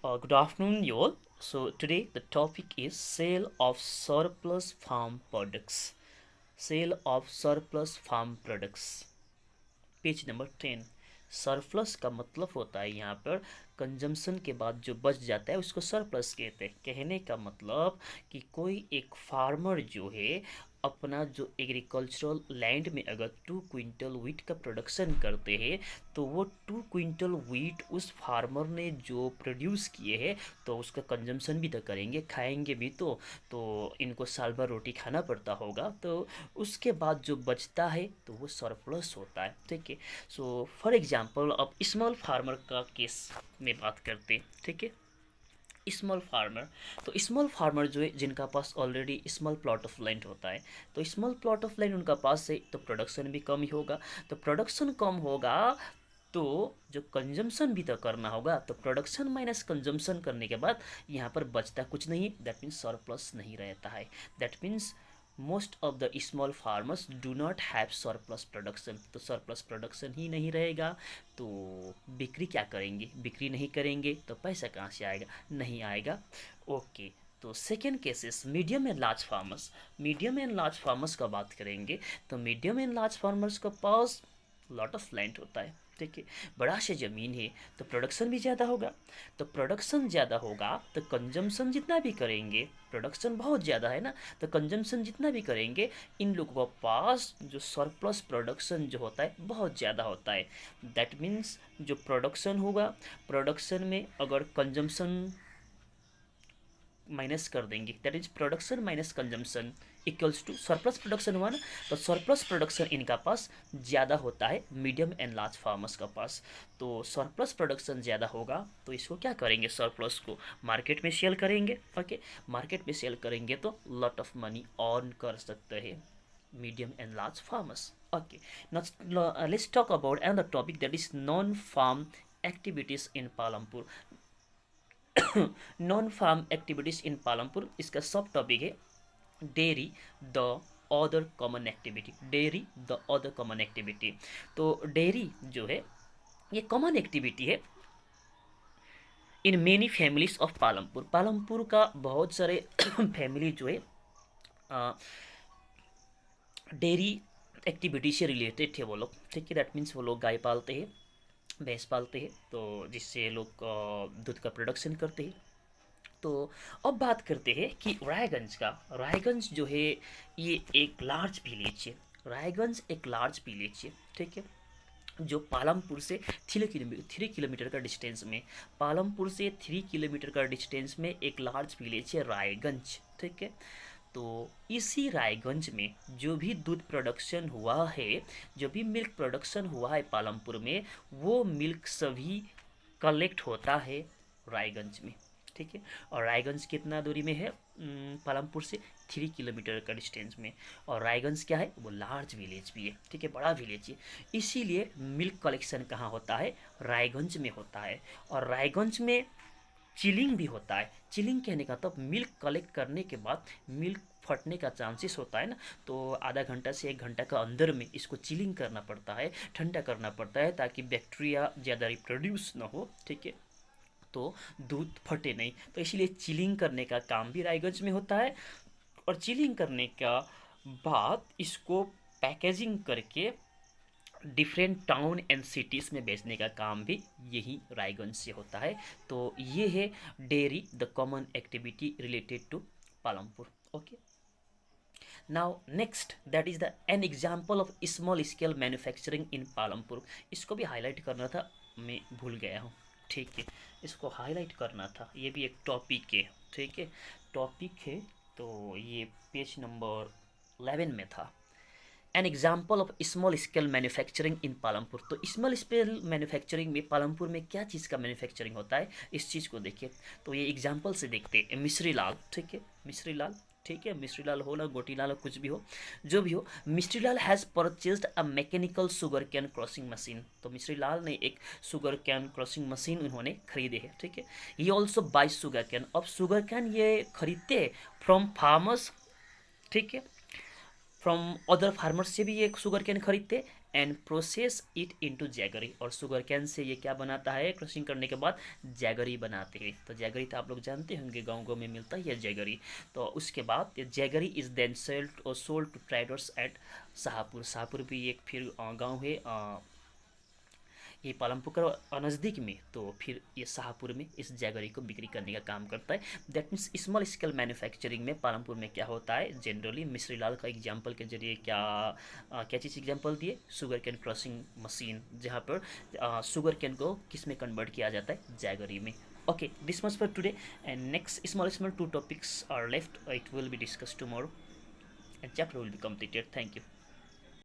Good afternoon, you all. So, today the topic is sale of surplus farm products. Sale of surplus farm products. Page number 10। Surplus का मतलब होता है यहाँ पर consumption के बाद जो बच जाता है उसको सरप्लस कहते हैं। कहने का मतलब कि कोई एक फार्मर जो है अपना जो एग्रीकल्चरल लैंड में अगर 2 क्विंटल वीट का प्रोडक्शन करते हैं तो वो 2 क्विंटल वीट उस फार्मर ने जो प्रोड्यूस किए हैं तो उसका कंजम्पशन भी तो करेंगे, खाएंगे भी तो इनको साल भर रोटी खाना पड़ता होगा, तो उसके बाद जो बचता है तो वो सरप्लस होता है। ठीक है। सो फॉर एग्जांपल अब स्मॉल फार्मर का केस में बात करते हैं। ठीक है। स्मॉल फार्मर, तो स्मॉल फार्मर जो है जिनका पास already small plot of land होता है, तो स्मॉल प्लॉट ऑफ लैंड उनका पास है तो प्रोडक्शन भी कम ही होगा। तो प्रोडक्शन कम होगा तो जो कंजम्पशन भी तो करना होगा, तो प्रोडक्शन माइनस कंजम्पशन करने के बाद यहाँ पर बचता कुछ नहीं, दैट मीन्स सरप्लस नहीं रहता है। That means most of the small farmers do not have surplus production, तो सरप्लस प्रोडक्शन ही नहीं रहेगा तो बिक्री क्या करेंगे, बिक्री नहीं करेंगे तो पैसा कहाँ से आएगा, नहीं आएगा। ओके। तो second cases medium and large farmers. Medium and large farmers का बात करेंगे तो मीडियम एंड लार्ज फार्मर्स का पास लॉट ऑफ लैंड होता है। ठीक है। बड़ा से ज़मीन है तो प्रोडक्शन भी ज़्यादा होगा, तो प्रोडक्शन ज़्यादा होगा तो कंजम्पशन जितना भी करेंगे, प्रोडक्शन बहुत ज़्यादा है ना, तो कंजम्पशन जितना भी करेंगे इन लोगों के पास जो सरप्लस प्रोडक्शन जो होता है बहुत ज़्यादा होता है। दैट मीन्स जो प्रोडक्शन होगा, प्रोडक्शन में अगर कंजम्पशन माइनस कर देंगे, that is production minus consumption equals to surplus production हुआ ना, तो सरप्लस प्रोडक्शन इनका पास ज़्यादा होता है मीडियम एंड लार्ज फार्मर्स का पास। तो सरप्लस प्रोडक्शन ज़्यादा होगा तो इसको क्या करेंगे, सरप्लस को मार्केट में सेल करेंगे। ओके। मार्केट में सेल करेंगे तो लॉट ऑफ मनी अर्न कर सकते हैं medium and large farmers. Okay. Now let's talk about another topic that is non-farm activities in Palampur। Non farm activities in Palampur, इसका सब टॉपिक है dairy the other common activity. Dairy the other common activity, तो dairy जो है ये common activity है in many families of Palampur. Palampur का बहुत सारे फैमिली जो है डेयरी एक्टिविटी से रिलेटेड थे वो लोग। ठीक है। दैट मीन्स वो लोग गाय पालते हैं, भैंस पालते हैं, तो जिससे लोग दूध का प्रोडक्शन करते हैं। तो अब बात करते हैं कि रायगंज का। रायगंज जो है ये एक लार्ज विलेज है। रायगंज एक लार्ज विलेज है। ठीक है। जो पालमपुर से 3 किलोमीटर का डिस्टेंस में, पालमपुर से 3 किलोमीटर का डिस्टेंस में एक लार्ज विलेज है रायगंज। ठीक है। तो इसी रायगंज में जो भी दूध प्रोडक्शन हुआ है, जो भी मिल्क प्रोडक्शन हुआ है पालमपुर में, वो मिल्क सभी कलेक्ट होता है रायगंज में। ठीक है। और रायगंज कितना दूरी में है पालमपुर से, 3 किलोमीटर का डिस्टेंस में। और रायगंज क्या है, वो लार्ज विलेज भी है। ठीक है। बड़ा विलेज है, इसीलिए मिल्क कलेक्शन कहाँ होता है, रायगंज में होता है। और रायगंज में चिलिंग भी होता है। चिलिंग कहने का तब मिल्क कलेक्ट करने के बाद मिल्क फटने का चांसेस होता है ना, तो आधा घंटा से 1 घंटा का अंदर में इसको चिलिंग करना पड़ता है, ठंडा करना पड़ता है ताकि बैक्टीरिया ज़्यादा रिप्रोड्यूस ना हो। ठीक है। तो दूध फटे नहीं, तो इसीलिए चिलिंग करने का काम भी रायगंज में होता है। और चिलिंग करने का बाद इसको पैकेजिंग करके डिफरेंट टाउन एंड सिटीज़ में बेचने का काम भी यही रायगंज से होता है। तो ये है dairy the common activity related to Palampur. Okay. Now next that is the an example of small scale manufacturing in Palampur. इसको भी हाईलाइट करना था, मैं भूल गया हूँ। ठीक है। इसको हाईलाइट करना था, ये भी एक टॉपिक है। ठीक है। टॉपिक है, तो ये पेज नंबर 11 में था। N example of small scale manufacturing in Palampur. तो स्मॉल स्केल मैन्युफैक्चरिंग में पालमपुर में क्या चीज़ का मैन्युफैक्चरिंग होता है, इस चीज़ को देखिए। तो ये एग्जाम्पल से देखते हैं। मिश्री लाल। ठीक है। मिश्री लाल। ठीक है। मिश्री लाल हो ना गोटी लाल हो, कुछ भी हो, जो भी हो, Mishri Lal has purchased a mechanical sugar cane crushing machine. तो मिश्री लाल ने एक शुगर कैन क्रॉसिंग मशीन उन्होंने खरीदे है। ठीक है। ये ऑल्सो बाई शुगर कैन। अब शुगर कैन ये खरीदते हैं फ्रॉम फार्मर्स। ठीक है। फ्रॉम अदर फार्मर्स से भी ये शुगर कैन खरीदते, and process it into jaggery, और शुगर कैन से ये क्या बनाता है, क्रशिंग करने के बाद जैगरी बनाते हैं। तो जैगरी तो आप लोग जानते होंगे, गाँव गाँव में मिलता है ये जैगरी। तो उसके बाद ये jaggery is then sold to traders at Shahpur. Shahpur भी एक फिर गाँव है ये पालमपुर का नज़दीक में। तो फिर ये शाहपुर में इस जैगरी को बिक्री करने का काम करता है। That means small scale manufacturing में पालमपुर में क्या होता है जनरली, मिश्री लाल का एग्जाम्पल के जरिए क्या चीज़ एग्जाम्पल दिए, शुगर कैन क्रशिंग मशीन, जहाँ पर शुगर कैन को किस में कन्वर्ट किया जाता है, जैगरी में। Okay, this much for today, and next small two topics are left. It will be discussed tomorrow, and chapter will be completed. Thank you.